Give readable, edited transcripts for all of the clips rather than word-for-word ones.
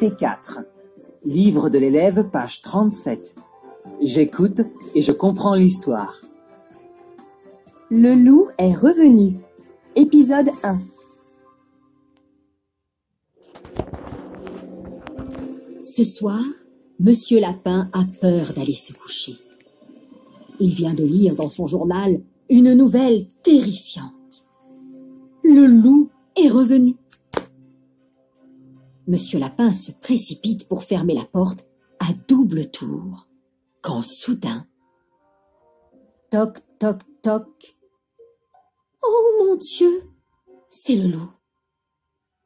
Unité 4. Livre de l'élève, page 37. J'écoute et je comprends l'histoire. Le loup est revenu. Épisode 1. Ce soir, Monsieur Lapin a peur d'aller se coucher. Il vient de lire dans son journal une nouvelle terrifiante. Le loup est revenu. Monsieur Lapin se précipite pour fermer la porte à double tour, quand soudain... Toc, toc, toc. Oh mon Dieu, c'est le loup.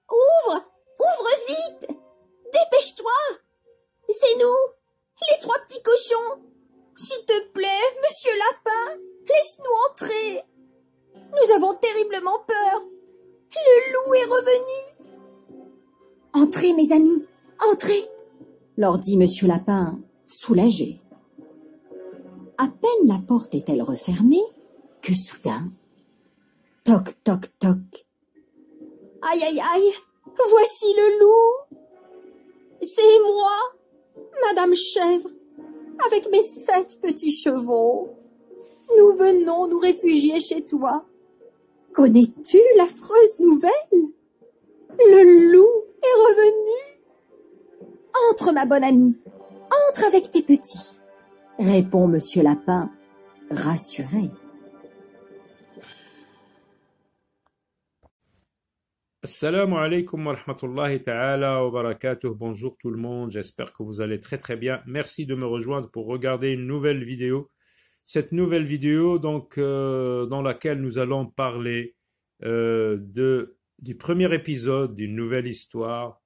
Ouvre, ouvre vite, dépêche-toi. C'est nous, les trois petits cochons. S'il te plaît, Monsieur Lapin, laisse-nous entrer. Nous avons terriblement peur. Le loup est revenu. Entrez, mes amis, entrez, leur dit Monsieur Lapin, soulagé. À peine la porte est-elle refermée que soudain... Toc, toc, toc. Aïe, aïe, aïe, voici le loup. C'est moi, Madame Chèvre, avec mes 7 petits chevaux. Nous venons nous réfugier chez toi. Connais-tu l'affreuse nouvelle? Le loup est revenu. Entre, ma bonne amie, entre avec tes petits, répond Monsieur Lapin, rassuré. Assalamu alaikum wa rahmatullahi ta'ala wa barakatuh. Bonjour tout le monde, j'espère que vous allez très très bien. Merci de me rejoindre pour regarder une nouvelle vidéo. Cette nouvelle vidéo donc dans laquelle nous allons parler du premier épisode d'une nouvelle histoire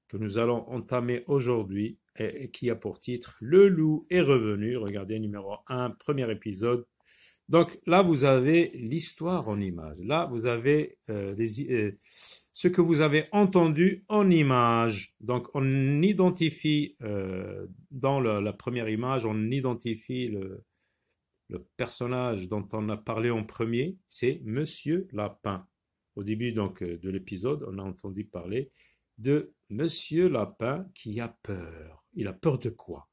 que nous allons entamer aujourd'hui et qui a pour titre « Le loup est revenu ». Regardez numéro 1, premier épisode. Donc là vous avez l'histoire en images. Là vous avez ce que vous avez entendu en image. Donc, on identifie, dans la première image, on identifie le personnage dont on a parlé en premier, c'est Monsieur Lapin. Au début donc de l'épisode, on a entendu parler de Monsieur Lapin qui a peur. Il a peur de quoi?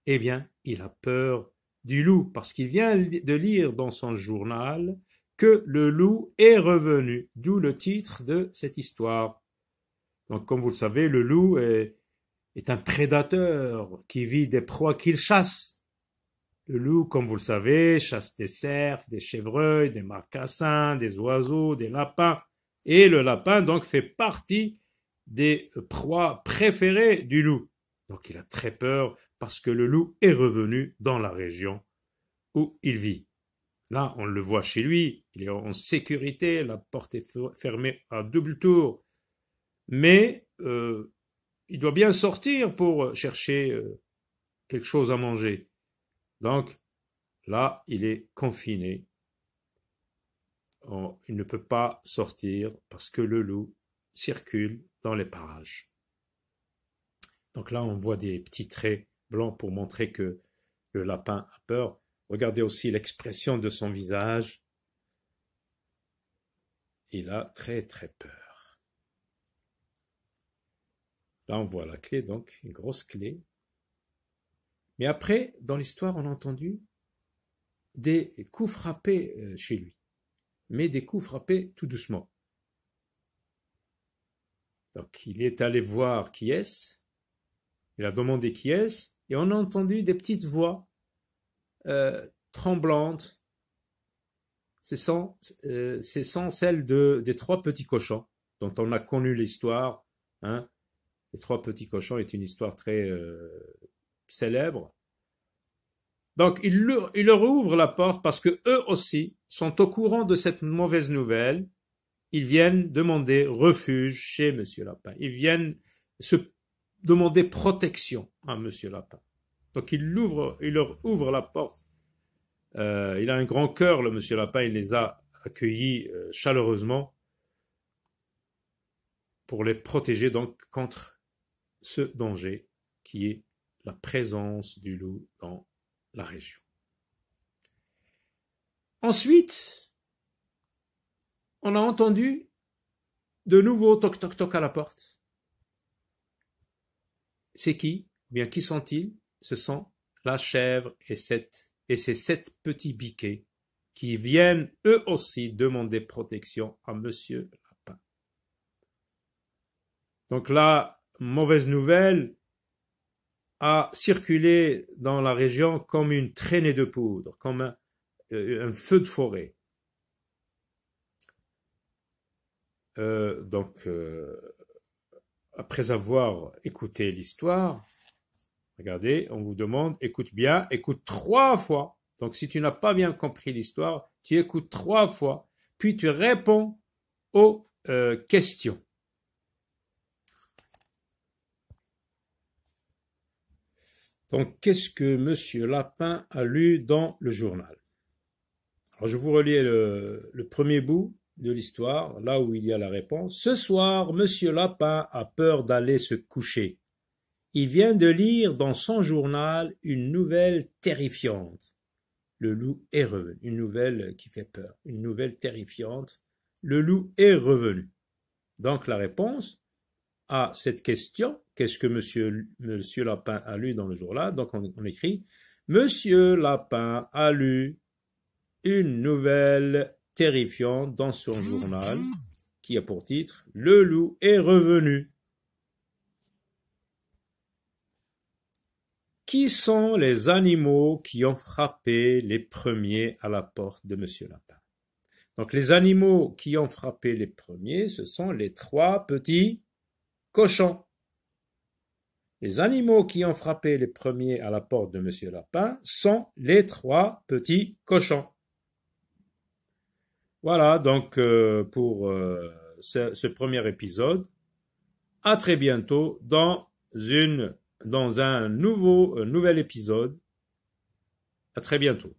Eh bien, il a peur du loup, parce qu'il vient de lire dans son journal que le loup est revenu, d'où le titre de cette histoire. Donc, comme vous le savez, le loup est un prédateur qui vit des proies qu'il chasse. Le loup, comme vous le savez, chasse des cerfs, des chevreuils, des marcassins, des oiseaux, des lapins. Et le lapin, donc, fait partie des proies préférées du loup. Donc, il a très peur parce que le loup est revenu dans la région où il vit. Là, on le voit chez lui, il est en sécurité, la porte est fermée à double tour. Mais il doit bien sortir pour chercher quelque chose à manger. Donc, là, il est confiné. Il ne peut pas sortir parce que le loup circule dans les parages. Donc là, on voit des petits traits blancs pour montrer que le lapin a peur. Regardez aussi l'expression de son visage. Il a très très peur. Là, on voit la clé, donc une grosse clé. Mais après, dans l'histoire, on a entendu des coups frappés chez lui. Mais des coups frappés tout doucement. Donc, il est allé voir qui est-ce. Il a demandé qui est-ce. Et on a entendu des petites voix tremblante, ce sont celles des 3 petits cochons dont on a connu l'histoire. Hein. Les 3 petits cochons est une histoire très célèbre. Donc il leur ouvre la porte parce que eux aussi sont au courant de cette mauvaise nouvelle. Ils viennent demander refuge chez Monsieur Lapin. Ils viennent se demander protection à Monsieur Lapin. Donc il leur ouvre la porte. Il a un grand cœur, le Monsieur Lapin, il les a accueillis chaleureusement pour les protéger donc contre ce danger qui est la présence du loup dans la région. Ensuite, on a entendu de nouveau toc toc toc à la porte. c'est qui? Ou bien qui sont-ils? Ce sont la chèvre et ces 7 petits biquets qui viennent eux aussi demander protection à Monsieur Lapin. Donc la mauvaise nouvelle a circulé dans la région comme une traînée de poudre, comme un feu de forêt. Après avoir écouté l'histoire, regardez, on vous demande, écoute bien, écoute 3 fois. Donc si tu n'as pas bien compris l'histoire, tu écoutes 3 fois, puis tu réponds aux questions. Donc qu'est-ce que Monsieur Lapin a lu dans le journal? Alors je vous relis le premier bout de l'histoire, là où il y a la réponse. Ce soir, Monsieur Lapin a peur d'aller se coucher. Il vient de lire dans son journal une nouvelle terrifiante. Le loup est revenu. Une nouvelle qui fait peur. Une nouvelle terrifiante. Le loup est revenu. Donc la réponse à cette question, qu'est-ce que Monsieur Lapin a lu dans le journal? Donc on écrit Monsieur Lapin a lu une nouvelle terrifiante dans son journal qui a pour titre Le loup est revenu. Qui sont les animaux qui ont frappé les premiers à la porte de Monsieur Lapin? Donc les animaux qui ont frappé les premiers, ce sont les 3 petits cochons. Les animaux qui ont frappé les premiers à la porte de Monsieur Lapin sont les 3 petits cochons. Voilà donc pour ce premier épisode. À très bientôt dans un nouvel épisode. À très bientôt.